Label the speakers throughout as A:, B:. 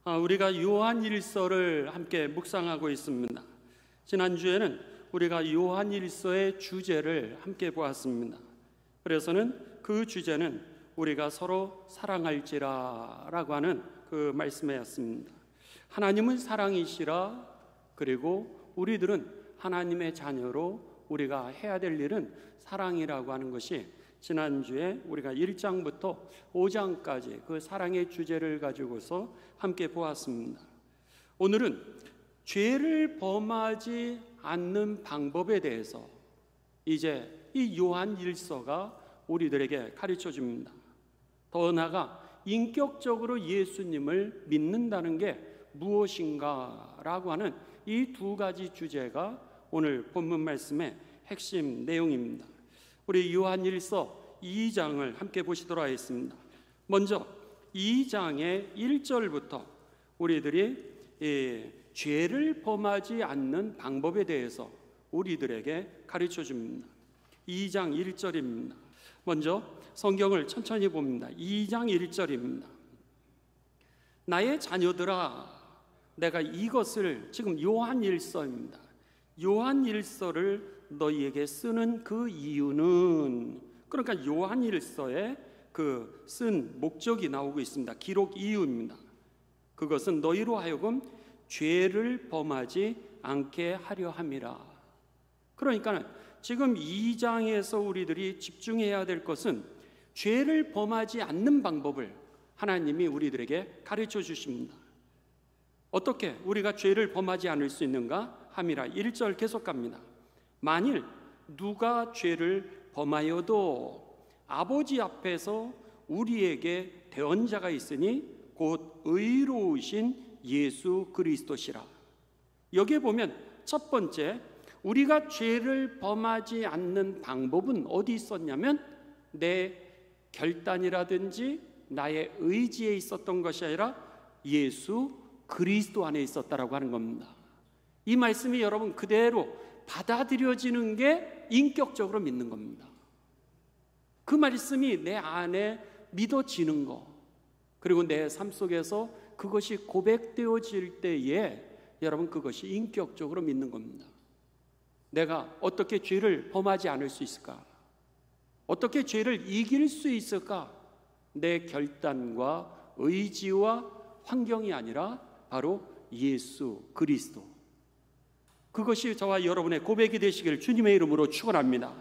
A: 우리가 요한일서를 함께 묵상하고 있습니다. 지난주에는 우리가 요한일서의 주제를 함께 보았습니다. 그래서는 그 주제는 우리가 서로 사랑할지라 라고 하는 그 말씀이었습니다. 하나님은 사랑이시라, 그리고 우리들은 하나님의 자녀로 우리가 해야 될 일은 사랑이라고 하는 것이 지난주에 우리가 1장부터 5장까지 그 사랑의 주제를 가지고서 함께 보았습니다. 오늘은 죄를 범하지 않는 방법에 대해서 이제 이 요한일서가 우리들에게 가르쳐 줍니다. 더 나아가 인격적으로 예수님을 믿는다는 게 무엇인가 라고 하는 이 두 가지 주제가 오늘 본문 말씀의 핵심 내용입니다. 우리 요한일서 2장을 함께 보시도록 하겠습니다. 먼저 2장의 1절부터 우리들이 죄를 범하지 않는 방법에 대해서 우리들에게 가르쳐 줍니다. 2장 1절입니다. 먼저 성경을 천천히 봅니다. 2장 1절입니다. 나의 자녀들아, 내가 이것을, 지금 요한일서입니다. 요한일서를 너희에게 쓰는 그 이유는, 그러니까 요한일서에 그 쓴 목적이 나오고 있습니다. 기록 이유입니다. 그것은 너희로 하여금 죄를 범하지 않게 하려 함이라. 그러니까 지금 2장에서 우리들이 집중해야 될 것은 죄를 범하지 않는 방법을 하나님이 우리들에게 가르쳐 주십니다. 어떻게 우리가 죄를 범하지 않을 수 있는가 함이라. 1절 계속 갑니다. 만일 누가 죄를 범하여도 아버지 앞에서 우리에게 대언자가 있으니 곧 의로우신 예수 그리스도시라. 여기에 보면 첫 번째, 우리가 죄를 범하지 않는 방법은 어디 있었냐면 내 결단이라든지 나의 의지에 있었던 것이 아니라 예수 그리스도 안에 있었다라고 하는 겁니다. 이 말씀이 여러분 그대로 받아들여지는 게 인격적으로 믿는 겁니다. 그 말씀이 내 안에 믿어지는 거, 그리고 내 삶 속에서 그것이 고백되어질 때에 여러분 그것이 인격적으로 믿는 겁니다. 내가 어떻게 죄를 범하지 않을 수 있을까? 어떻게 죄를 이길 수 있을까? 내 결단과 의지와 환경이 아니라 바로 예수 그리스도. 그것이 저와 여러분의 고백이 되시기를 주님의 이름으로 축원합니다.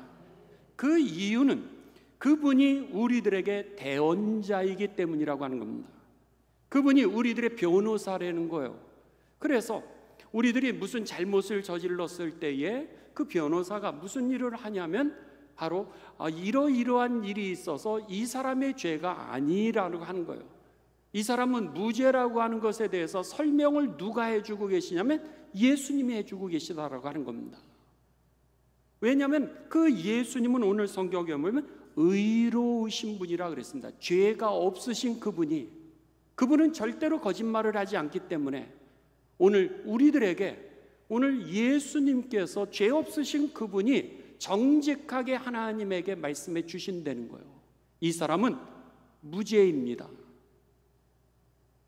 A: 그 이유는 그분이 우리들에게 대언자이기 때문이라고 하는 겁니다. 그분이 우리들의 변호사라는 거예요. 그래서 우리들이 무슨 잘못을 저질렀을 때에 그 변호사가 무슨 일을 하냐면 바로 이러이러한 일이 있어서 이 사람의 죄가 아니라고 하는 거예요. 이 사람은 무죄라고 하는 것에 대해서 설명을 누가 해주고 계시냐면 예수님이 해주고 계시다라고 하는 겁니다. 왜냐하면 그 예수님은 오늘 성경에 보면 의로우신 분이라 그랬습니다. 죄가 없으신 그분은 절대로 거짓말을 하지 않기 때문에 오늘 우리들에게 오늘 예수님께서 죄 없으신 그분이 정직하게 하나님에게 말씀해 주신다는 거예요. 이 사람은 무죄입니다.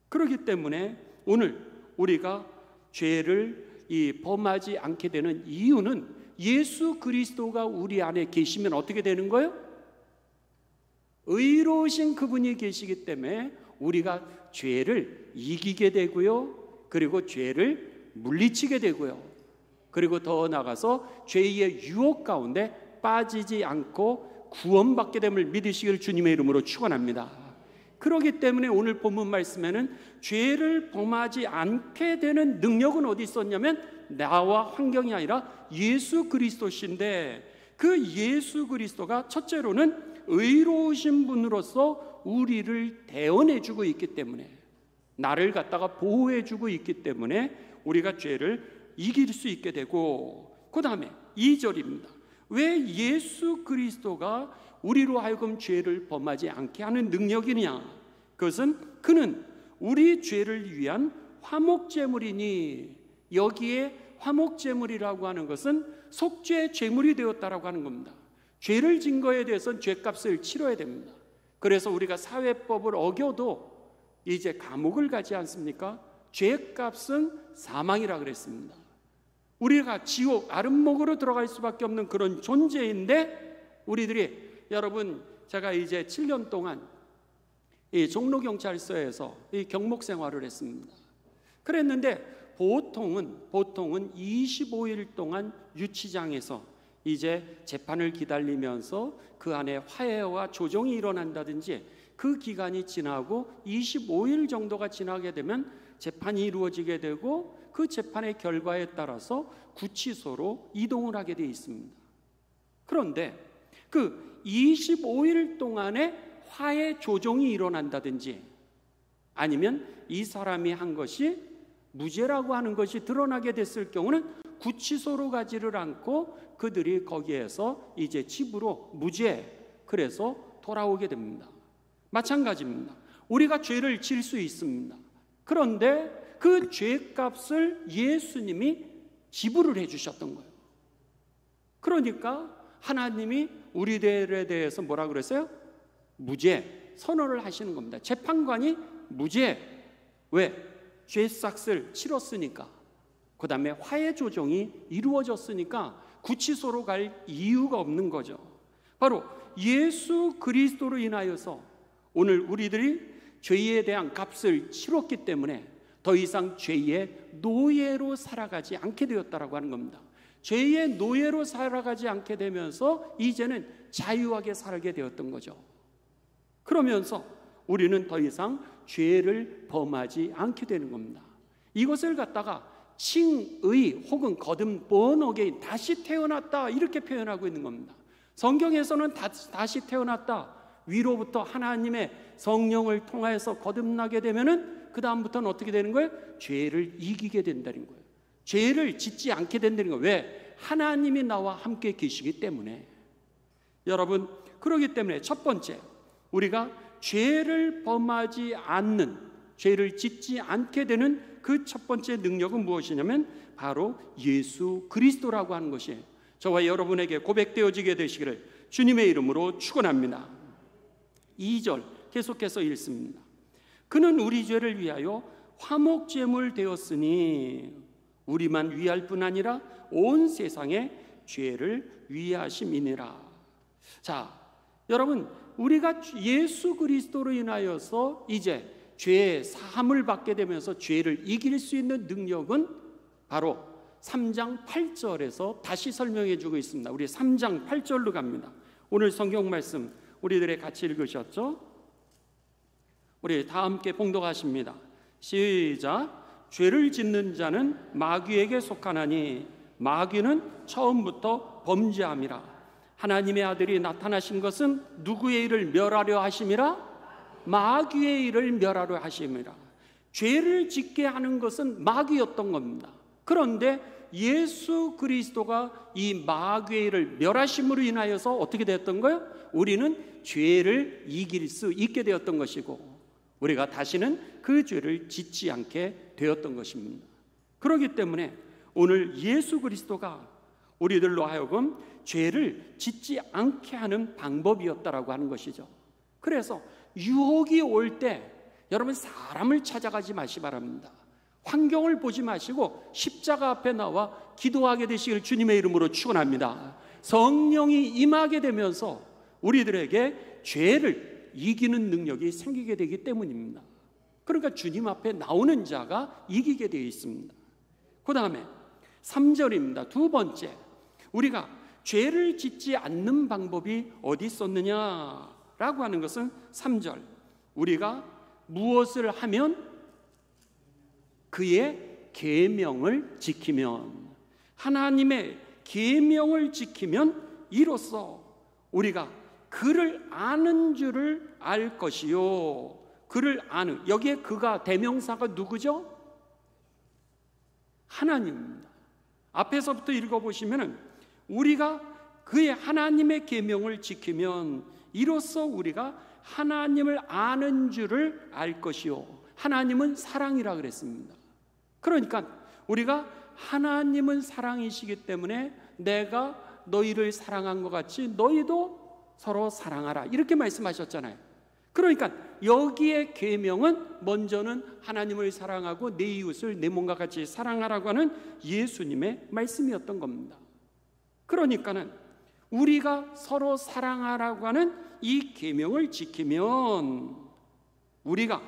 A: 그렇기 때문에 오늘 우리가 죄를 범하지 않게 되는 이유는 예수 그리스도가 우리 안에 계시면 어떻게 되는 거예요? 의로우신 그분이 계시기 때문에 우리가 죄를 이기게 되고요, 그리고 죄를 물리치게 되고요, 그리고 더 나아가서 죄의 유혹 가운데 빠지지 않고 구원받게 됨을 믿으시기를 주님의 이름으로 축원합니다. 그렇기 때문에 오늘 본문 말씀에는 죄를 범하지 않게 되는 능력은 어디 있었냐면 나와 환경이 아니라 예수 그리스도신데, 그 예수 그리스도가 첫째로는 의로우신 분으로서 우리를 대언해주고 있기 때문에, 나를 갖다가 보호해주고 있기 때문에 우리가 죄를 이길 수 있게 되고, 그 다음에 2절입니다. 왜 예수 그리스도가 우리로 하여금 죄를 범하지 않게 하는 능력이냐? 그것은 그는 우리 죄를 위한 화목제물이니, 여기에 화목제물이라고 하는 것은 속죄 제물이 되었다라고 하는 겁니다. 죄를 진 거에 대해서는 죄값을 치러야 됩니다. 그래서 우리가 사회법을 어겨도 이제 감옥을 가지 않습니까? 죄값은 사망이라 그랬습니다. 우리가 지옥 아름목으로 들어갈 수밖에 없는 그런 존재인데, 우리들이, 여러분, 제가 이제 7년 동안 이 종로경찰서에서 이 경목 생활을 했습니다. 그랬는데 보통은 25일 동안 유치장에서 이제 재판을 기다리면서 그 안에 화해와 조정이 일어난다든지, 그 기간이 지나고 25일 정도가 지나게 되면 재판이 이루어지게 되고, 그 재판의 결과에 따라서 구치소로 이동을 하게 되어 있습니다. 그런데 그 25일 동안에 화해 조정이 일어난다든지, 아니면 이 사람이 한 것이 무죄라고 하는 것이 드러나게 됐을 경우는 구치소로 가지를 않고 그들이 거기에서 이제 집으로 무죄, 그래서 돌아오게 됩니다. 마찬가지입니다. 우리가 죄를 질 수 있습니다. 그런데 그 죄값을 예수님이 지불을 해주셨던 거예요. 그러니까 하나님이 우리들에 대해서 뭐라 그랬어요? 무죄 선언을 하시는 겁니다. 재판관이 무죄, 왜? 죄값을 치렀으니까, 그 다음에 화해 조정이 이루어졌으니까 구치소로 갈 이유가 없는 거죠. 바로 예수 그리스도로 인하여서 오늘 우리들이 죄에 대한 값을 치렀기 때문에 더 이상 죄의 노예로 살아가지 않게 되었다라고 하는 겁니다. 죄의 노예로 살아가지 않게 되면서 이제는 자유하게 살게 되었던 거죠. 그러면서 우리는 더 이상 죄를 범하지 않게 되는 겁니다. 이것을 갖다가 칭의 혹은 거듭 born again, 다시 태어났다, 이렇게 표현하고 있는 겁니다. 성경에서는 다시 태어났다, 위로부터 하나님의 성령을 통하여서 거듭나게 되면은 그 다음부터는 어떻게 되는 거예요? 죄를 이기게 된다는 거예요. 죄를 짓지 않게 된다는 거예요. 왜? 하나님이 나와 함께 계시기 때문에. 여러분, 그렇기 때문에 첫 번째, 우리가 죄를 범하지 않는, 죄를 짓지 않게 되는 그 첫 번째 능력은 무엇이냐면 바로 예수 그리스도라고 하는 것이에요. 저와 여러분에게 고백되어지게 되시기를 주님의 이름으로 축원합니다. 2절 계속해서 읽습니다. 그는 우리 죄를 위하여 화목제물 되었으니 우리만 위할 뿐 아니라 온 세상의 죄를 위하심이니라. 자, 여러분, 우리가 예수 그리스도로 인하여서 이제 죄의 사함을 받게 되면서 죄를 이길 수 있는 능력은 바로 3장 8절에서 다시 설명해 주고 있습니다. 우리 3장 8절로 갑니다. 오늘 성경 말씀 우리들의 같이 읽으셨죠? 우리 다 함께 봉독하십니다. 시작. 죄를 짓는 자는 마귀에게 속하나니 마귀는 처음부터 범죄함이라. 하나님의 아들이 나타나신 것은 누구의 일을 멸하려 하심이라? 마귀의 일을 멸하려 하심이라. 죄를 짓게 하는 것은 마귀였던 겁니다. 그런데 예수 그리스도가 이 마귀의 일을 멸하심으로 인하여서 어떻게 되었던 거예요? 우리는 죄를 이길 수 있게 되었던 것이고, 우리가 다시는 그 죄를 짓지 않게 되었던 것입니다. 그렇기 때문에 오늘 예수 그리스도가 우리들로 하여금 죄를 짓지 않게 하는 방법이었다라고 하는 것이죠. 그래서 유혹이 올 때 여러분, 사람을 찾아가지 마시 바랍니다. 환경을 보지 마시고 십자가 앞에 나와 기도하게 되시길 주님의 이름으로 축원합니다. 성령이 임하게 되면서 우리들에게 죄를 이기는 능력이 생기게 되기 때문입니다. 그러니까 주님 앞에 나오는 자가 이기게 되어 있습니다. 그 다음에 3절입니다. 두 번째, 우리가 죄를 짓지 않는 방법이 어디 있었느냐라고 하는 것은 3절, 우리가 무엇을 하면? 그의 계명을 지키면, 하나님의 계명을 지키면 이로써 우리가 그를 아는 줄을 알 것이요. 그를 아는, 여기에 그가 대명사가 누구죠? 하나님입니다. 앞에서부터 읽어보시면 우리가 그의 하나님의 계명을 지키면 이로써 우리가 하나님을 아는 줄을 알 것이요. 하나님은 사랑이라 그랬습니다. 그러니까 우리가 하나님은 사랑이시기 때문에 내가 너희를 사랑한 것 같이 너희도 서로 사랑하라, 이렇게 말씀하셨잖아요. 그러니까 여기에 계명은 먼저는 하나님을 사랑하고 내 이웃을 내 몸과 같이 사랑하라고 하는 예수님의 말씀이었던 겁니다. 그러니까는 우리가 서로 사랑하라고 하는 이 계명을 지키면 우리가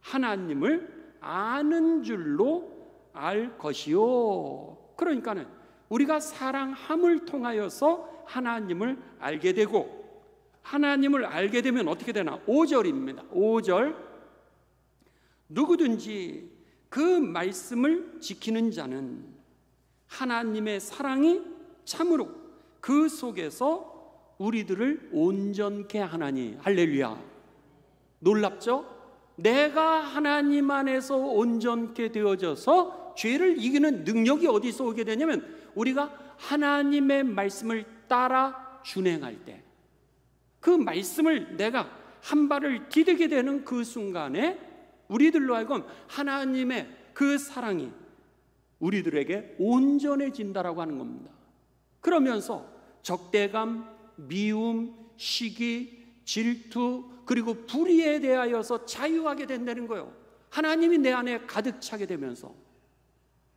A: 하나님을 아는 줄로 알 것이요. 그러니까는 우리가 사랑함을 통하여서 하나님을 알게 되고, 하나님을 알게 되면 어떻게 되나? 5절입니다. 5절, 누구든지 그 말씀을 지키는 자는 하나님의 사랑이 참으로 그 속에서 우리들을 온전케 하나니. 할렐루야. 놀랍죠? 내가 하나님 안에서 온전케 되어져서 죄를 이기는 능력이 어디서 오게 되냐면 우리가 하나님의 말씀을 따라 준행할 때, 그 말씀을 내가 한 발을 디디게 되는 그 순간에 우리들로 하여금 하나님의 그 사랑이 우리들에게 온전해진다라고 하는 겁니다. 그러면서 적대감, 미움, 시기, 질투, 그리고 불의에 대하여서 자유하게 된다는 거예요. 하나님이 내 안에 가득 차게 되면서.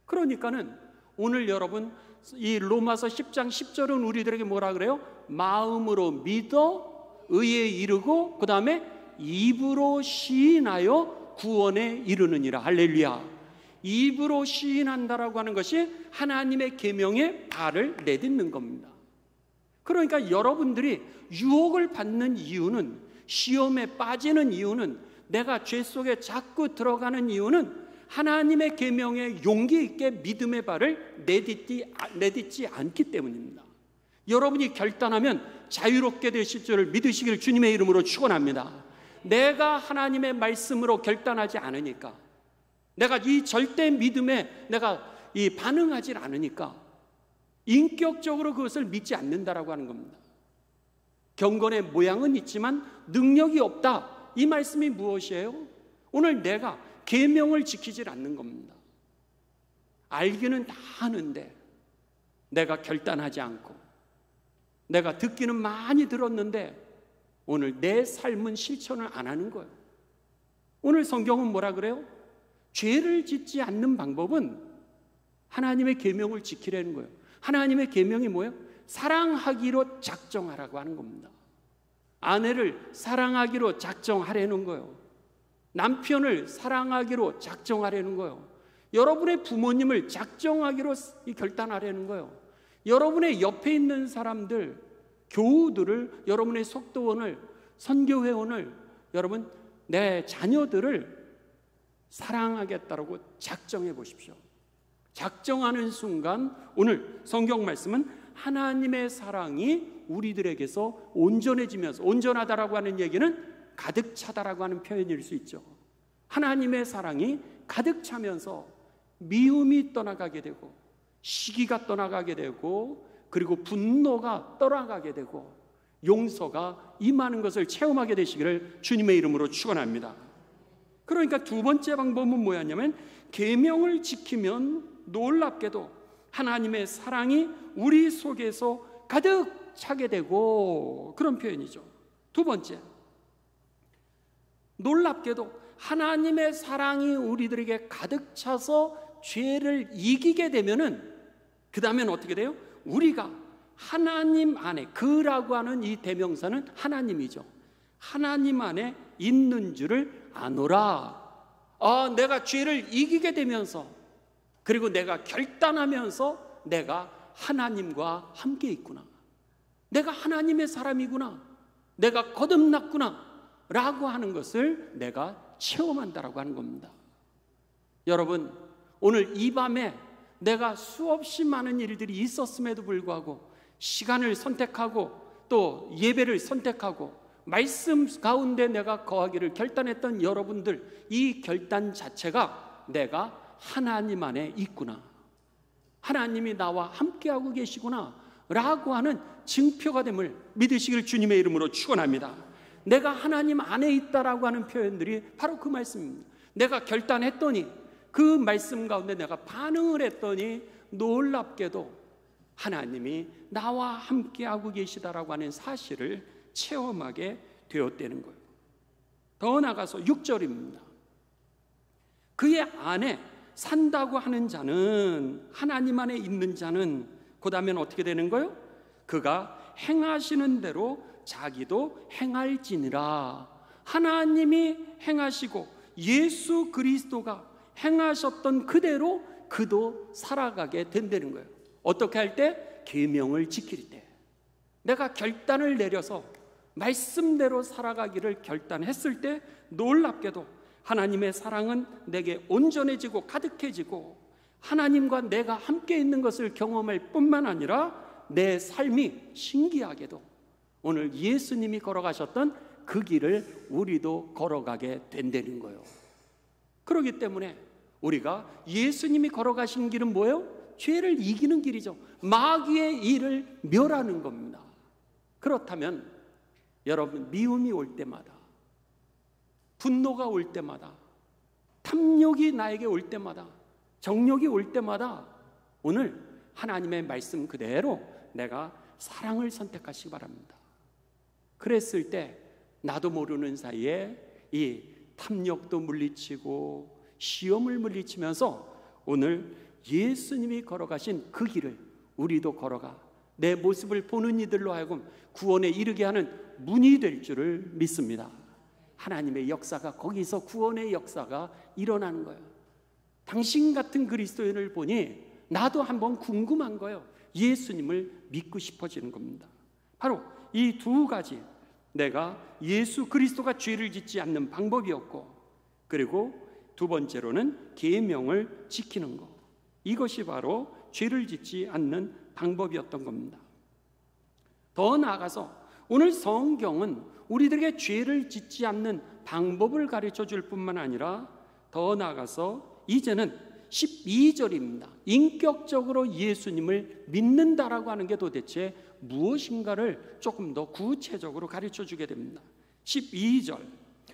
A: 그러니까는 오늘 여러분 이 로마서 10장 10절은 우리들에게 뭐라 그래요? 마음으로 믿어 의에 이르고 그 다음에 입으로 시인하여 구원에 이르느니라. 할렐루야. 입으로 시인한다라고 하는 것이 하나님의 계명에 발을 내딛는 겁니다. 그러니까 여러분들이 유혹을 받는 이유는, 시험에 빠지는 이유는, 내가 죄 속에 자꾸 들어가는 이유는 하나님의 계명에 용기 있게 믿음의 발을 내딛지 않기 때문입니다. 여러분이 결단하면 자유롭게 되실 줄을 믿으시기를 주님의 이름으로 축원합니다. 내가 하나님의 말씀으로 결단하지 않으니까, 내가 이 절대 믿음에 내가 이 반응하지 않으니까 인격적으로 그것을 믿지 않는다라고 하는 겁니다. 경건의 모양은 있지만 능력이 없다. 이 말씀이 무엇이에요? 오늘 내가 계명을 지키질 않는 겁니다. 알기는 다 아는데 내가 결단하지 않고, 내가 듣기는 많이 들었는데 오늘 내 삶은 실천을 안 하는 거예요. 오늘 성경은 뭐라 그래요? 죄를 짓지 않는 방법은 하나님의 계명을 지키려는 거예요. 하나님의 계명이 뭐예요? 사랑하기로 작정하라고 하는 겁니다. 아내를 사랑하기로 작정하려는 거예요. 남편을 사랑하기로 작정하려는 거예요. 여러분의 부모님을 작정하기로 결단하려는 거예요. 여러분의 옆에 있는 사람들, 교우들을, 여러분의 속도원을, 선교회원을, 여러분 내 자녀들을 사랑하겠다라고 작정해 보십시오. 작정하는 순간 오늘 성경 말씀은 하나님의 사랑이 우리들에게서 온전해지면서, 온전하다라고 하는 얘기는 가득 차다라고 하는 표현일 수 있죠. 하나님의 사랑이 가득 차면서 미움이 떠나가게 되고, 시기가 떠나가게 되고, 그리고 분노가 떠나가게 되고, 용서가 임하는 것을 체험하게 되시기를 주님의 이름으로 축원합니다. 그러니까 두 번째 방법은 뭐였냐면, 계명을 지키면 놀랍게도 하나님의 사랑이 우리 속에서 가득 차게 되고, 그런 표현이죠. 두 번째, 놀랍게도 하나님의 사랑이 우리들에게 가득 차서 죄를 이기게 되면은 그 다음엔 어떻게 돼요? 우리가 하나님 안에, 그라고 하는 이 대명사는 하나님이죠. 하나님 안에 있는 줄을 아노라. 내가 죄를 이기게 되면서, 그리고 내가 결단하면서 내가 하나님과 함께 있구나, 내가 하나님의 사람이구나, 내가 거듭났구나 라고 하는 것을 내가 체험한다라고 하는 겁니다. 여러분, 오늘 이 밤에 내가 수없이 많은 일들이 있었음에도 불구하고 시간을 선택하고 또 예배를 선택하고 말씀 가운데 내가 거하기를 결단했던 여러분들, 이 결단 자체가 내가 하나님 안에 있구나, 하나님이 나와 함께하고 계시구나 라고 하는 증표가 됨을 믿으시길 주님의 이름으로 축원합니다. 내가 하나님 안에 있다라고 하는 표현들이 바로 그 말씀입니다. 내가 결단했더니, 그 말씀 가운데 내가 반응을 했더니 놀랍게도 하나님이 나와 함께하고 계시다라고 하는 사실을 체험하게 되었다는 거예요. 더 나아가서 6절입니다. 그의 안에 산다고 하는 자는, 하나님 안에 있는 자는 그 다음엔 어떻게 되는 거예요? 그가 행하시는 대로 자기도 행할지니라. 하나님이 행하시고 예수 그리스도가 행하셨던 그대로 그도 살아가게 된다는 거예요. 어떻게 할 때? 계명을 지킬 때. 내가 결단을 내려서 말씀대로 살아가기를 결단했을 때 놀랍게도 하나님의 사랑은 내게 온전해지고 가득해지고 하나님과 내가 함께 있는 것을 경험할 뿐만 아니라 내 삶이 신기하게도 오늘 예수님이 걸어가셨던 그 길을 우리도 걸어가게 된다는 거예요. 그렇기 때문에 우리가 예수님이 걸어가신 길은 뭐예요? 죄를 이기는 길이죠. 마귀의 일을 멸하는 겁니다. 그렇다면 여러분, 미움이 올 때마다, 분노가 올 때마다, 탐욕이 나에게 올 때마다, 정욕이 올 때마다 오늘 하나님의 말씀 그대로 내가 사랑을 선택하시기 바랍니다. 그랬을 때 나도 모르는 사이에 이 탐욕도 물리치고 시험을 물리치면서 오늘 예수님이 걸어가신 그 길을 우리도 걸어가 내 모습을 보는 이들로 하여금 구원에 이르게 하는 문이 될 줄을 믿습니다. 하나님의 역사가, 거기서 구원의 역사가 일어나는 거예요. 당신 같은 그리스도인을 보니 나도 한번 궁금한 거예요. 예수님을 믿고 싶어지는 겁니다. 바로 이 두 가지, 내가 예수 그리스도가 죄를 짓지 않는 방법이었고, 그리고 두 번째로는 계명을 지키는 것, 이것이 바로 죄를 짓지 않는 방법이었던 겁니다. 더 나아가서 오늘 성경은 우리들에게 죄를 짓지 않는 방법을 가르쳐 줄 뿐만 아니라 더 나아가서 이제는 12절입니다. 인격적으로 예수님을 믿는다라고 하는 게 도대체 무엇인가를 조금 더 구체적으로 가르쳐 주게 됩니다. 12절.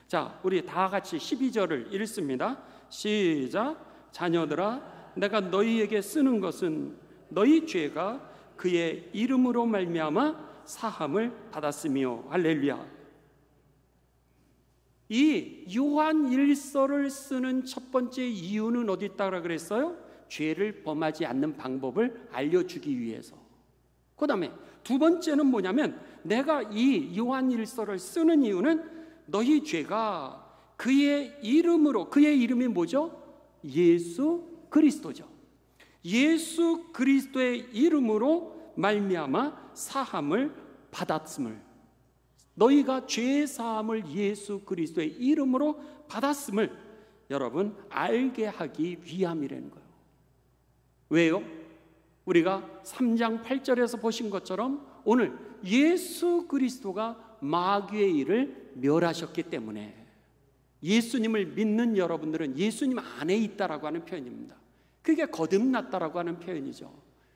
A: 자, 우리 다 같이 12절을 읽습니다. 시작. 자녀들아, 내가 너희에게 쓰는 것은 너희 죄가 그의 이름으로 말미암아 사함을 받았으며. 할렐루야. 이 요한 1서를 쓰는 첫 번째 이유는 어디 있다고 그랬어요? 죄를 범하지 않는 방법을 알려주기 위해서. 그 다음에 두 번째는 뭐냐면, 내가 이 요한 1서를 쓰는 이유는 너희 죄가 그의 이름으로, 그의 이름이 뭐죠? 예수 그리스도죠. 예수 그리스도의 이름으로 말미암아 사함을 받았음을, 너희가 죄 사함을 예수 그리스도의 이름으로 받았음을 여러분 알게 하기 위함이라는 거예요. 왜요? 우리가 3장 8절에서 보신 것처럼 오늘 예수 그리스도가 마귀의 일을 멸하셨기 때문에 예수님을 믿는 여러분들은 예수님 안에 있다라고 하는 표현입니다. 그게 거듭났다라고 하는 표현이죠.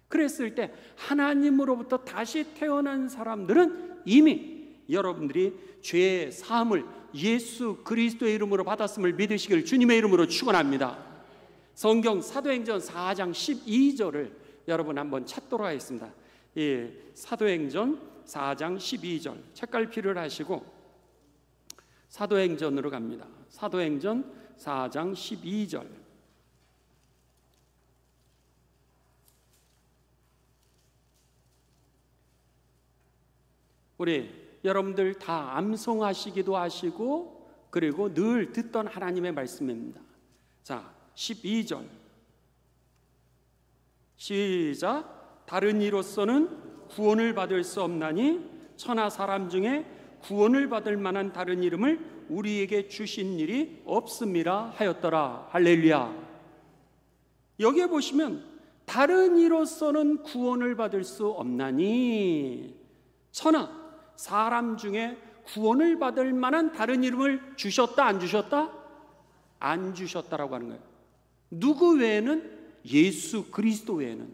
A: 그랬을 때 하나님으로부터 다시 태어난 사람들은 이미 여러분들이 죄의 사함을 예수 그리스도의 이름으로 받았음을 믿으시길 주님의 이름으로 축원합니다. 성경 사도행전 4장 12절을 여러분 한번 찾도록 하겠습니다. 예, 사도행전 4장 12절 책갈피를 하시고 사도행전으로 갑니다. 사도행전 4장 12절. 우리 여러분들 다 암송하시기도 하시고 그리고 늘 듣던 하나님의 말씀입니다. 자, 12절 시작. 다른 이로서는 구원을 받을 수 없나니 천하 사람 중에 구원을 받을 만한 다른 이름을 우리에게 주신 일이 없음이라 하였더라. 할렐루야. 여기에 보시면 다른 이로서는 구원을 받을 수 없나니 천하 사람 중에 구원을 받을 만한 다른 이름을 주셨다, 안 주셨다? 안 주셨다라고 하는 거예요. 누구 외에는? 예수 그리스도 외에는.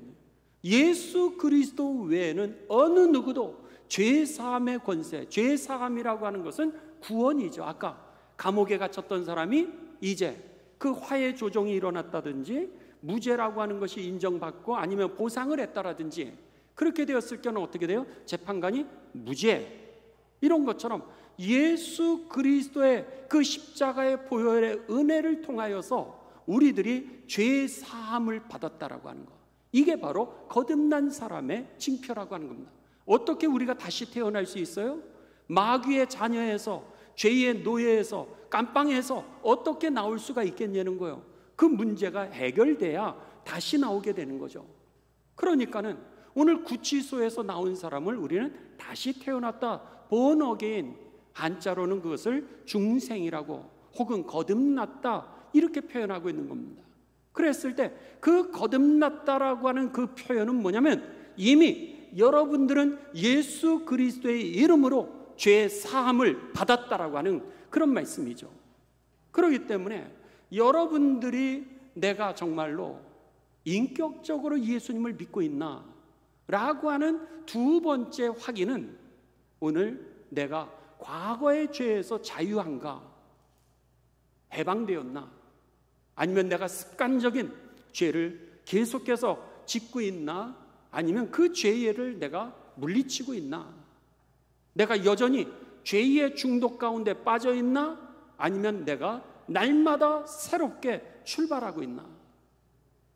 A: 예수 그리스도 외에는 어느 누구도 죄사함의 권세, 죄사함이라고 하는 것은 구원이죠. 아까 감옥에 갇혔던 사람이 이제 그 화해 조정이 일어났다든지 무죄라고 하는 것이 인정받고 아니면 보상을 했다라든지 그렇게 되었을 경우는 어떻게 돼요? 재판관이 무죄, 이런 것처럼 예수 그리스도의 그 십자가의 보혈의 은혜를 통하여서 우리들이 죄 사함을 받았다라고 하는 것, 이게 바로 거듭난 사람의 징표라고 하는 겁니다. 어떻게 우리가 다시 태어날 수 있어요? 마귀의 자녀에서, 죄의 노예에서, 깜빵에서 어떻게 나올 수가 있겠냐는 거예요. 그 문제가 해결돼야 다시 나오게 되는 거죠. 그러니까는 오늘 구치소에서 나온 사람을 우리는 다시 태어났다, born again, 한자로는 그것을 중생이라고 혹은 거듭났다 이렇게 표현하고 있는 겁니다. 그랬을 때 그 거듭났다라고 하는 그 표현은 뭐냐면 이미 여러분들은 예수 그리스도의 이름으로 죄 사함을 받았다라고 하는 그런 말씀이죠. 그렇기 때문에 여러분들이 내가 정말로 인격적으로 예수님을 믿고 있나 라고 하는 두 번째 확인은 오늘 내가 과거의 죄에서 자유한가, 해방되었나, 아니면 내가 습관적인 죄를 계속해서 짓고 있나, 아니면 그 죄를 내가 물리치고 있나, 내가 여전히 죄의 중독 가운데 빠져 있나, 아니면 내가 날마다 새롭게 출발하고 있나.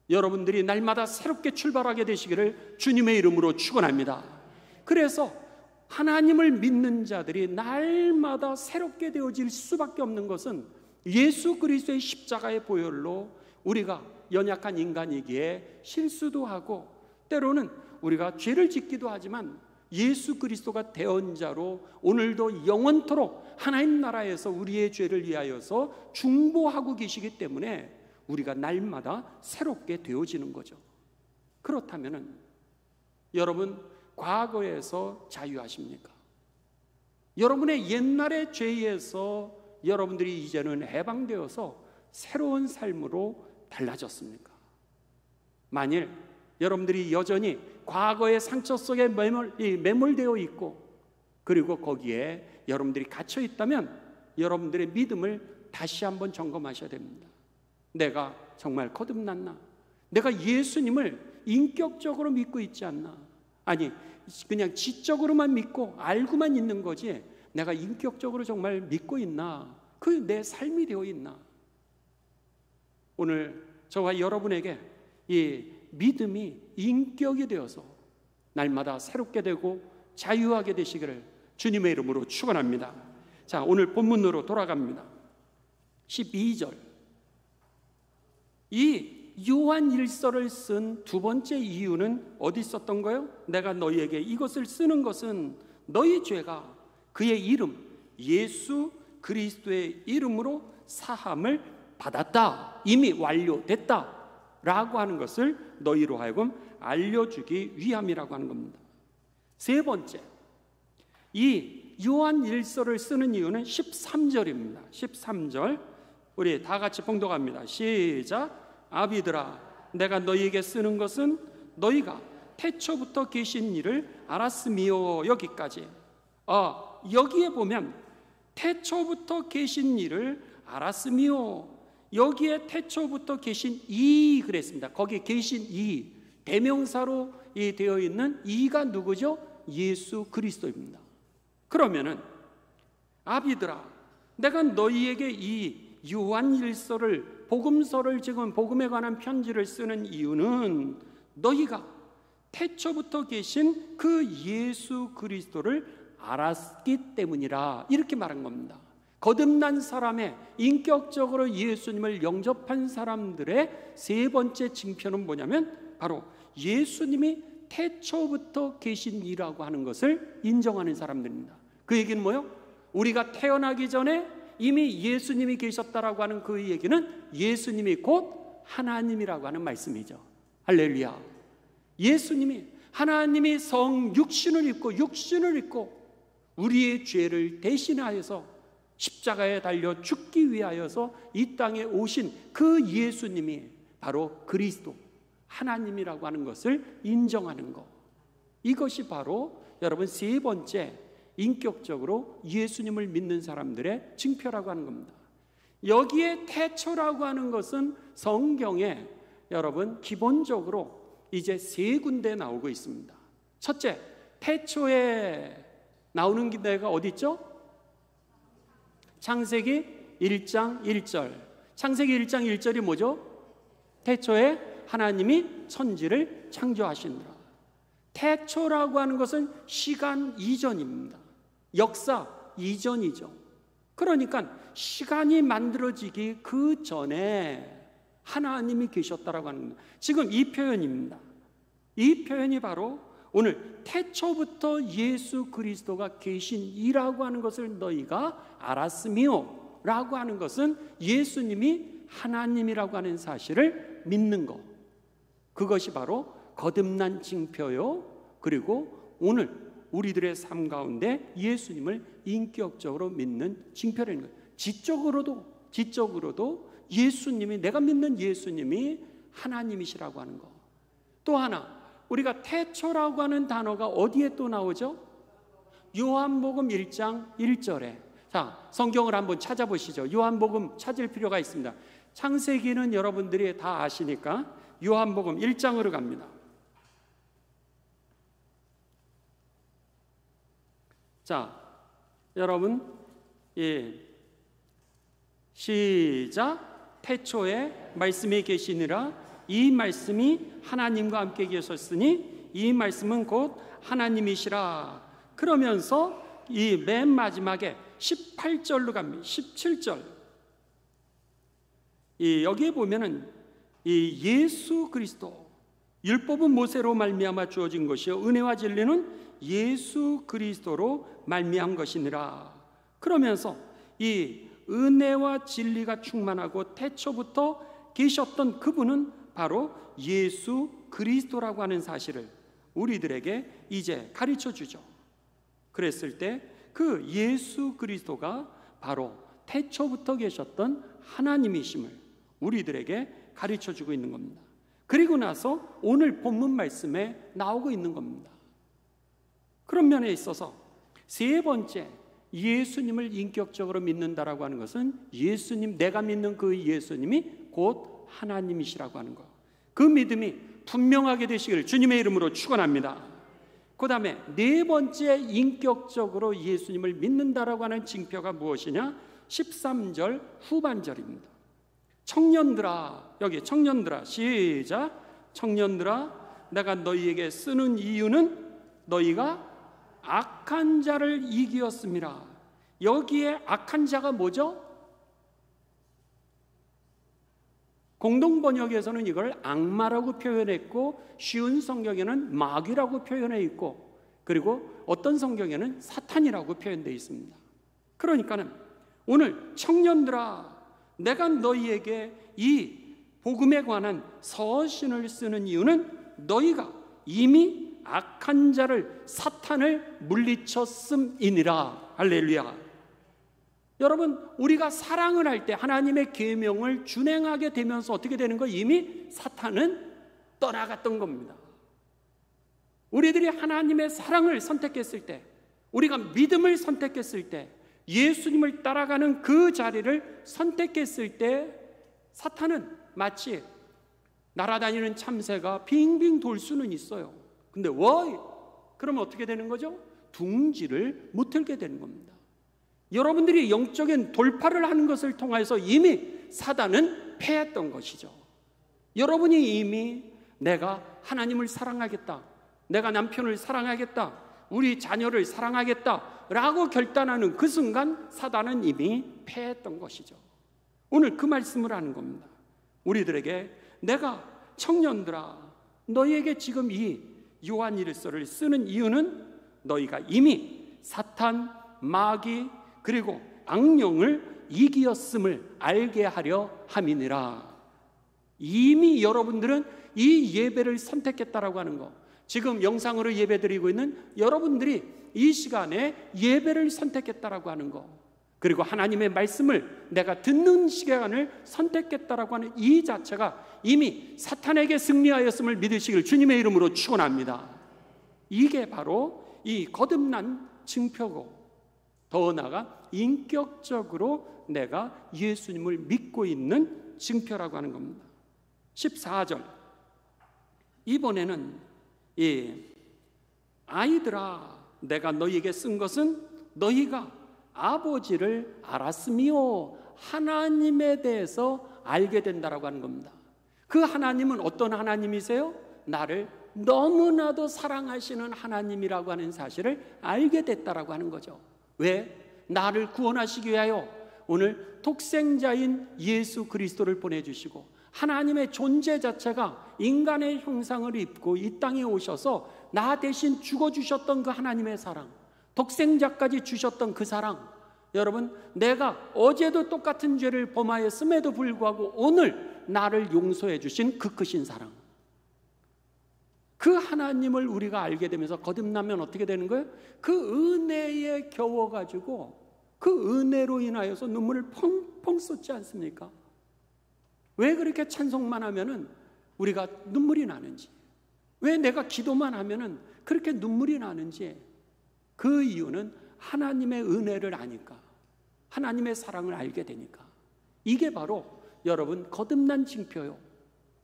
A: 여러분들이 날마다 새롭게 출발하게 되시기를 주님의 이름으로 축원합니다. 그래서 하나님을 믿는 자들이 날마다 새롭게 되어질 수밖에 없는 것은 예수 그리스도의 십자가의 보혈로 우리가 연약한 인간이기에 실수도 하고 때로는 우리가 죄를 짓기도 하지만 예수 그리스도가 대언자로 오늘도 영원토록 하나님 나라에서 우리의 죄를 위하여서 중보하고 계시기 때문에 우리가 날마다 새롭게 되어지는 거죠. 그렇다면 여러분 과거에서 자유하십니까? 여러분의 옛날의 죄에서 여러분들이 이제는 해방되어서 새로운 삶으로 달라졌습니까? 만일 여러분들이 여전히 과거의 상처 속에 매몰되어 있고 그리고 거기에 여러분들이 갇혀 있다면 여러분들의 믿음을 다시 한번 점검하셔야 됩니다. 내가 정말 거듭났나? 내가 예수님을 인격적으로 믿고 있지 않나? 아니 그냥 지적으로만 믿고 알고만 있는 거지 내가 인격적으로 정말 믿고 있나? 그 내 삶이 되어 있나? 오늘 저와 여러분에게 이 믿음이 인격이 되어서 날마다 새롭게 되고 자유하게 되시기를 주님의 이름으로 축원합니다. 자, 오늘 본문으로 돌아갑니다. 12절. 이 요한 일서를 쓴 두 번째 이유는 어디 있었던 거예요? 내가 너희에게 이것을 쓰는 것은 너희 죄가 그의 이름 예수 그리스도의 이름으로 사함을 받았다, 이미 완료됐다 라고 하는 것을 너희로 하여금 알려주기 위함이라고 하는 겁니다. 세 번째, 이 요한 일서를 쓰는 이유는 13절입니다. 13절 우리 다 같이 봉독합니다. 시작. 아비들아, 내가 너희에게 쓰는 것은 너희가 태초부터 계신 일을 알았으미요. 여기까지. 여기에 보면 태초부터 계신 일을 알았으미요. 여기에 태초부터 계신 이 그랬습니다. 거기에 계신 이 대명사로 되어 있는 이가 누구죠? 예수 그리스도입니다. 그러면은 아비들아, 내가 너희에게 이 요한일서를 복음서를 지금 복음에 관한 편지를 쓰는 이유는 너희가 태초부터 계신 그 예수 그리스도를 알았기 때문이라 이렇게 말한 겁니다. 거듭난 사람의 인격적으로 예수님을 영접한 사람들의 세 번째 징표는 뭐냐면 바로 예수님이 태초부터 계신 이라고 하는 것을 인정하는 사람들입니다. 그 얘기는 뭐예요? 우리가 태어나기 전에 이미 예수님이 계셨다라고 하는 그 얘기는 예수님이 곧 하나님이라고 하는 말씀이죠. 할렐루야. 예수님이 하나님이 성 육신을 입고 우리의 죄를 대신하여서 십자가에 달려 죽기 위하여서 이 땅에 오신 그 예수님이 바로 그리스도 하나님이라고 하는 것을 인정하는 것, 이것이 바로 여러분 세 번째 인격적으로 예수님을 믿는 사람들의 징표라고 하는 겁니다. 여기에 태초라고 하는 것은 성경에 여러분 기본적으로 이제 세 군데 나오고 있습니다. 첫째, 태초에 나오는 데가 어디 있죠? 창세기 1장 1절. 창세기 1장 1절이 뭐죠? 태초에 하나님이 천지를 창조하시느라. 태초라고 하는 것은 시간 이전입니다. 역사 이전이죠. 그러니까 시간이 만들어지기 그 전에 하나님이 계셨다라고 하는 겁니다. 지금 이 표현입니다. 이 표현이 바로 오늘 태초부터 예수 그리스도가 계신이라고 하는 것을 너희가 알았으며 라고 하는 것은 예수님이 하나님이라고 하는 사실을 믿는 것, 그것이 바로 거듭난 징표요. 그리고 오늘 우리들의 삶 가운데 예수님을 인격적으로 믿는 징표라는 거예요. 지적으로도 예수님이, 내가 믿는 예수님이 하나님이시라고 하는 것. 또 하나, 우리가 태초라고 하는 단어가 어디에 또 나오죠? 요한복음 1장 1절에. 자, 성경을 한번 찾아보시죠. 요한복음 찾을 필요가 있습니다. 창세기는 여러분들이 다 아시니까 요한복음 1장으로 갑니다. 자, 여러분, 시작. 태초에 말씀이 계시니라. 이 말씀이 하나님과 함께 계셨으니 이 말씀은 곧 하나님이시라. 그러면서 이 맨 마지막에 18절로 갑니다. 17절. 여기에 보면은 이 예수 그리스도, 율법은 모세로 말미암아 주어진 것이요 은혜와 진리는 예수 그리스도로 말미암은 것이니라. 그러면서 이 은혜와 진리가 충만하고 태초부터 계셨던 그분은 바로 예수 그리스도라고 하는 사실을 우리들에게 이제 가르쳐 주죠. 그랬을 때 그 예수 그리스도가 바로 태초부터 계셨던 하나님이심을 우리들에게 가르쳐 주고 있는 겁니다. 그리고 나서 오늘 본문 말씀에 나오고 있는 겁니다. 그런 면에 있어서 세 번째, 예수님을 인격적으로 믿는다라고 하는 것은 예수님, 내가 믿는 그 예수님이 곧 하나님이시라고 하는 것, 그 믿음이 분명하게 되시기를 주님의 이름으로 축원합니다. 그 다음에 네 번째, 인격적으로 예수님을 믿는다라고 하는 징표가 무엇이냐? 13절 후반절입니다. 청년들아, 여기 청년들아, 시작. 청년들아, 내가 너희에게 쓰는 이유는 너희가 악한 자를 이기었음이라. 여기에 악한 자가 뭐죠? 공동번역에서는 이걸 악마라고 표현했고, 쉬운 성경에는 마귀라고 표현해 있고, 그리고 어떤 성경에는 사탄이라고 표현되어 있습니다. 그러니까는 오늘 청년들아, 내가 너희에게 이 복음에 관한 서신을 쓰는 이유는 너희가 이미 악한 자를, 사탄을 물리쳤음이니라. 할렐루야. 여러분, 우리가 사랑을 할 때 하나님의 계명을 준행하게 되면서 어떻게 되는 거예요? 이미 사탄은 떠나갔던 겁니다. 우리들이 하나님의 사랑을 선택했을 때, 우리가 믿음을 선택했을 때, 예수님을 따라가는 그 자리를 선택했을 때 사탄은 마치 날아다니는 참새가 빙빙 돌 수는 있어요. 근데 그러면 어떻게 되는 거죠? 둥지를 못 틀게 되는 겁니다. 여러분들이 영적인 돌파를 하는 것을 통해서 이미 사단은 패했던 것이죠. 여러분이 이미 내가 하나님을 사랑하겠다, 내가 남편을 사랑하겠다, 우리 자녀를 사랑하겠다 라고 결단하는 그 순간 사단은 이미 패했던 것이죠. 오늘 그 말씀을 하는 겁니다. 우리들에게 내가 청년들아, 너희에게 지금 이 요한일서를 쓰는 이유는 너희가 이미 사탄, 마귀, 그리고 악령을 이기었음을 알게 하려 함이니라. 이미 여러분들은 이 예배를 선택했다라고 하는 거, 지금 영상으로 예배드리고 있는 여러분들이 이 시간에 예배를 선택했다라고 하는 거, 그리고 하나님의 말씀을 내가 듣는 시간을 선택했다라고 하는 이 자체가 이미 사탄에게 승리하였음을 믿으시길 주님의 이름으로 축원합니다. 이게 바로 이 거듭난 증표고, 더 나아가 인격적으로 내가 예수님을 믿고 있는 증표라고 하는 겁니다. 14절, 이번에는 아이들아, 내가 너희에게 쓴 것은 너희가 아버지를 알았으며 하나님에 대해서 알게 된다라고 하는 겁니다. 그 하나님은 어떤 하나님이세요? 나를 너무나도 사랑하시는 하나님이라고 하는 사실을 알게 됐다라고 하는 거죠. 왜? 나를 구원하시기 위하여 오늘 독생자인 예수 그리스도를 보내주시고 하나님의 존재 자체가 인간의 형상을 입고 이 땅에 오셔서 나 대신 죽어주셨던 그 하나님의 사랑, 독생자까지 주셨던 그 사랑, 여러분, 내가 어제도 똑같은 죄를 범하였음에도 불구하고 오늘 나를 용서해 주신 그 크신 사랑, 그 하나님을 우리가 알게 되면서 거듭나면 어떻게 되는 거예요? 그 은혜에 겨워가지고 그 은혜로 인하여서 눈물을 펑펑 쏟지 않습니까? 왜 그렇게 찬송만 하면은 우리가 눈물이 나는지, 왜 내가 기도만 하면은 그렇게 눈물이 나는지, 그 이유는 하나님의 은혜를 아니까, 하나님의 사랑을 알게 되니까. 이게 바로 여러분 거듭난 징표요.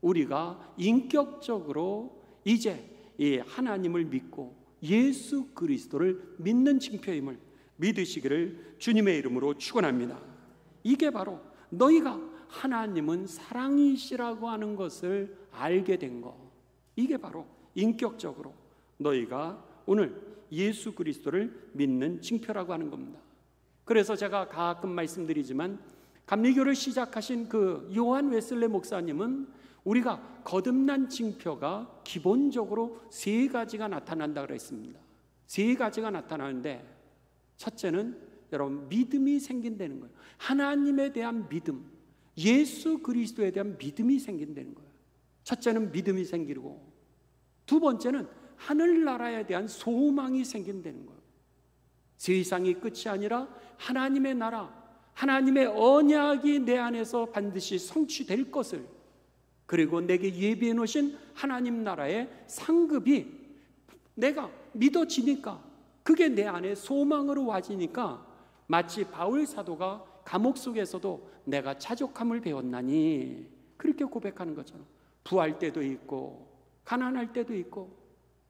A: 우리가 인격적으로 이제 이 하나님을 믿고 예수 그리스도를 믿는 징표임을 믿으시기를 주님의 이름으로 축원합니다. 이게 바로 너희가 하나님은 사랑이시라고 하는 것을 알게 된 것, 이게 바로 인격적으로 너희가 오늘 예수 그리스도를 믿는 징표라고 하는 겁니다. 그래서 제가 가끔 말씀드리지만 감리교를 시작하신 그 요한 웨슬레 목사님은 우리가 거듭난 징표가 기본적으로 세 가지가 나타난다 그랬습니다. 세 가지가 나타나는데, 첫째는 여러분 믿음이 생긴다는 거예요. 하나님에 대한 믿음, 예수 그리스도에 대한 믿음이 생긴다는 거예요. 첫째는 믿음이 생기고, 두 번째는 하늘나라에 대한 소망이 생긴다는 거예요. 세상이 끝이 아니라 하나님의 나라, 하나님의 언약이 내 안에서 반드시 성취될 것을, 그리고 내게 예비해 놓으신 하나님 나라의 상급이 내가 믿어지니까, 그게 내 안에 소망으로 와지니까, 마치 바울 사도가 감옥 속에서도 내가 자족함을 배웠나니 그렇게 고백하는 것처럼, 부할 때도 있고 가난할 때도 있고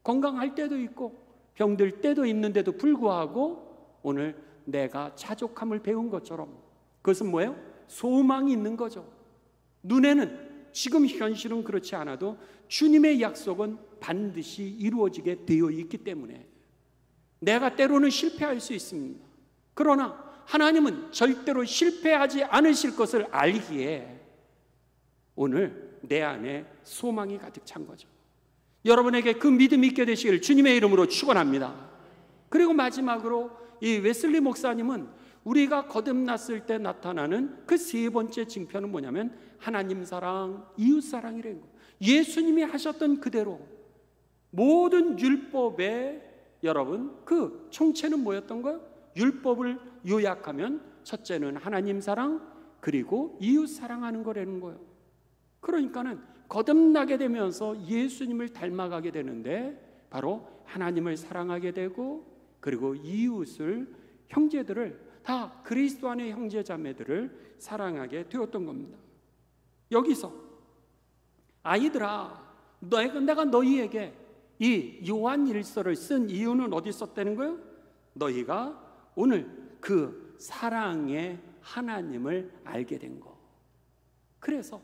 A: 건강할 때도 있고 병들 때도 있는데도 불구하고 오늘 내가 자족함을 배운 것처럼, 그것은 뭐예요? 소망이 있는 거죠. 눈에는 지금 현실은 그렇지 않아도 주님의 약속은 반드시 이루어지게 되어 있기 때문에 내가 때로는 실패할 수 있습니다. 그러나 하나님은 절대로 실패하지 않으실 것을 알기에 오늘 내 안에 소망이 가득 찬 거죠. 여러분에게 그 믿음이 있게 되시기를 주님의 이름으로 축원합니다. 그리고 마지막으로 이 웨슬리 목사님은 우리가 거듭났을 때 나타나는 그 세 번째 징표는 뭐냐면 하나님 사랑, 이웃 사랑이라는 거예요. 예수님이 하셨던 그대로 모든 율법의 여러분 그 총체는 뭐였던 거예요? 율법을 요약하면 첫째는 하나님 사랑, 그리고 이웃 사랑하는 거라는 거예요. 그러니까는 거듭나게 되면서 예수님을 닮아가게 되는데 바로 하나님을 사랑하게 되고, 그리고 이웃을, 형제들을 다 그리스도 안의 형제 자매들을 사랑하게 되었던 겁니다. 여기서 아이들아, 내가 너희에게 이 요한일서를 쓴 이유는 어디 썼다는 거예요? 너희가 오늘 그 사랑의 하나님을 알게 된 거. 그래서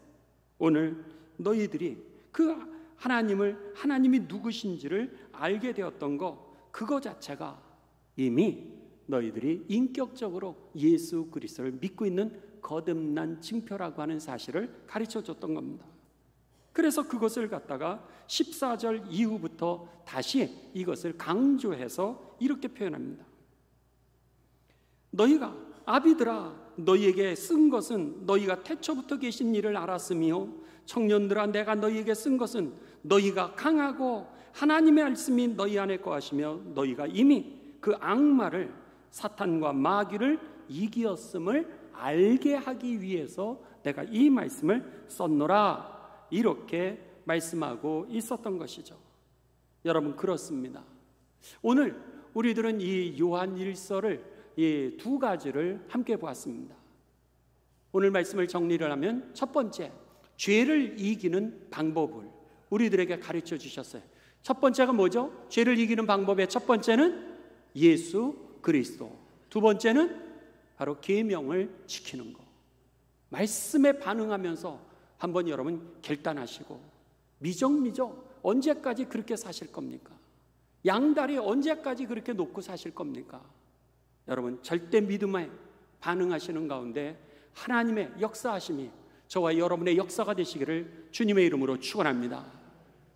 A: 오늘 너희들이 그 하나님이 누구신지를 알게 되었던 거, 그거 자체가 이미 너희들이 인격적으로 예수 그리스도를 믿고 있는 거듭난 징표라고 하는 사실을 가르쳐 줬던 겁니다. 그래서 그것을 갖다가 14절 이후부터 다시 이것을 강조해서 이렇게 표현합니다. 너희가 아비들아, 너희에게 쓴 것은 너희가 태초부터 계신 일을 알았으며, 청년들아, 내가 너희에게 쓴 것은 너희가 강하고 하나님의 말씀이 너희 안에 거하시며 너희가 이미 그 악마를, 사탄과 마귀를 이기었음을 알게 하기 위해서 내가 이 말씀을 썼노라, 이렇게 말씀하고 있었던 것이죠. 여러분, 그렇습니다. 오늘 우리들은 이 요한일서를 이 두 가지를 함께 보았습니다. 오늘 말씀을 정리를 하면 첫 번째, 죄를 이기는 방법을 우리들에게 가르쳐 주셨어요. 첫 번째가 뭐죠? 죄를 이기는 방법의 첫 번째는 예수 그리스도, 두 번째는 바로 계명을 지키는 거. 말씀에 반응하면서 한번 여러분 결단하시고, 미적미적 언제까지 그렇게 사실 겁니까? 양다리 언제까지 그렇게 놓고 사실 겁니까? 여러분, 절대 믿음에 반응하시는 가운데 하나님의 역사하심이 저와 여러분의 역사가 되시기를 주님의 이름으로 축원합니다.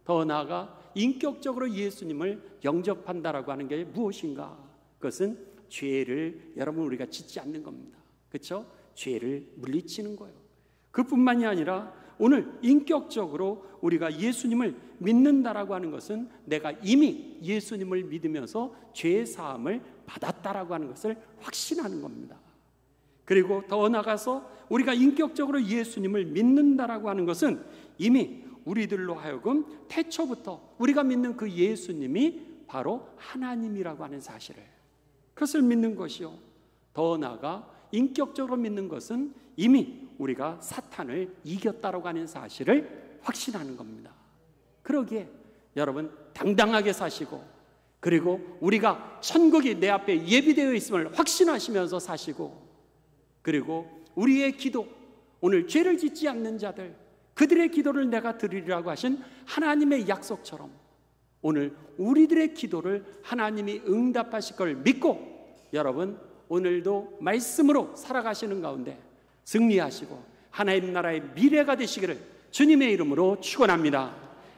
A: 더 나아가 인격적으로 예수님을 영접한다라고 하는 게 무엇인가? 그것은 죄를 여러분 우리가 짓지 않는 겁니다. 그렇죠? 죄를 물리치는 거예요. 그뿐만이 아니라 오늘 인격적으로 우리가 예수님을 믿는다라고 하는 것은 내가 이미 예수님을 믿으면서 죄 사함을 받았다라고 하는 것을 확신하는 겁니다. 그리고 더 나아가서 우리가 인격적으로 예수님을 믿는다라고 하는 것은 이미 우리들로 하여금 태초부터 우리가 믿는 그 예수님이 바로 하나님이라고 하는 사실을, 그것을 믿는 것이요. 더 나아가 인격적으로 믿는 것은 이미 우리가 사탄을 이겼다라고 하는 사실을 확신하는 겁니다. 그러기에 여러분 당당하게 사시고, 그리고 우리가 천국이 내 앞에 예비되어 있음을 확신하시면서 사시고, 그리고 우리의 기도, 오늘 죄를 짓지 않는 자들, 그들의 기도를 내가 들으리라고 하신 하나님의 약속처럼 오늘 우리들의 기도를 하나님이 응답하실 걸 믿고, 여러분 오늘도 말씀으로 살아가시는 가운데 승리하시고 하나님 나라의 미래가 되시기를 주님의 이름으로 축원합니다.